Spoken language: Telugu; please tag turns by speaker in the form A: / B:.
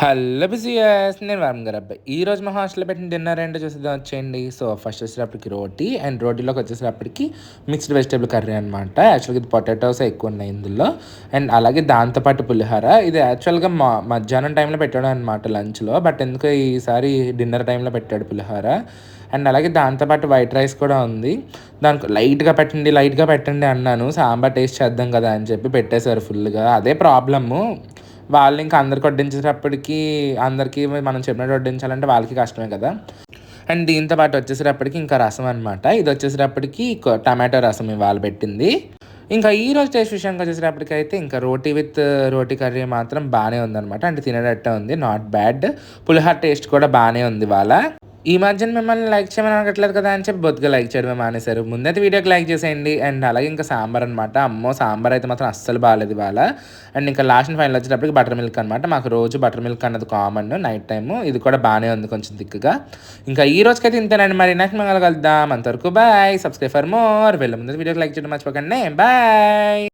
A: హలో బిజియస్ నేను వరుణ్ గారు అబ్బాయి. ఈరోజు మా హాస్టల్‌లో పెట్టిన డిన్నర్ ఏంటో చూసేద్దాం వచ్చేయండి. సో, ఫస్ట్ వచ్చేటప్పటికి రోటీ అండ్ రోటీలోకి వచ్చేసేటప్పటికి మిక్స్డ్ వెజిటబుల్ కర్రీ అనమాట. యాక్చువల్‌గా ఇది పొటాటోసే ఎక్కువ ఉన్నాయి ఇందులో. అండ్ అలాగే దాంతో పాటు పులిహోర. ఇది యాక్చువల్‌గా మధ్యాహ్నం టైంలో పెట్టాడు అనమాట లంచ్‌లో. బట్ ఎందుకో ఈసారి డిన్నర్ టైంలో పెట్టాడు పులిహోర. అండ్ అలాగే దాంతో పాటు వైట్ రైస్ కూడా ఉంది. దానికి లైట్‌గా పెట్టండి అన్నాను. సాంబార్ టేస్ట్ చేద్దాం కదా అని చెప్పి పెట్టేశారు ఫుల్‌గా. అదే ప్రాబ్లము. వాళ్ళు ఇంకా అందరికి వడ్డించేటప్పటికి అందరికీ మనం చెప్పినట్టు వడ్డించాలంటే వాళ్ళకి కష్టమే కదా. అండ్ దీంతో పాటు వచ్చేసేటప్పటికి ఇంకా రసం అనమాట. ఇది వచ్చేసేటప్పటికి టమాటో రసం ఇవాళ పెట్టింది. ఇంకా ఈరోజు టేస్ట్ విషయానికి వచ్చేసేటప్పటికైతే ఇంకా రోటీ కర్రీ మాత్రం బాగానే ఉందనమాట. అంటే తినేటట్టే ఉంది, నాట్ బ్యాడ్. పులిహోర టేస్ట్ కూడా బాగానే ఉంది ఇవాళ. ఈ మధ్యన మిమ్మల్ని లైక్ చేయమని అడగట్లేదు కదా అని చెప్పి బొత్తిగా లైక్ చేయడమే మానేశారు. ముందైతే వీడియోకి లైక్ చేసేయండి. అండ్ అలాగే ఇంకా సాంబార్ అనమాట. అమ్మో, సాంబార్ అయితే మాత్రం అస్సలు బాగాలేదు ఇవాళ. అండ్ ఇంకా లాస్ట్ ఫైనల్ వచ్చేటప్పటికి బటర్ మిల్క్ అనమాట. మాకు రోజు బటర్ మిల్క్ అన్నది కామన్ నైట్ టైము. ఇది కూడా బాగానే ఉంది, కొంచెం థిక్గా. ఇంకా ఈ రోజుకైతే ఇంతేనండి. మరి నెక్స్ట్ మేము కలుద్దాం. అంతవరకు బాయ్. Subscribe for more. వెళ్ళే ముందు వీడియోకి లైక్ చేయడం మర్చిపోకండి. బాయ్.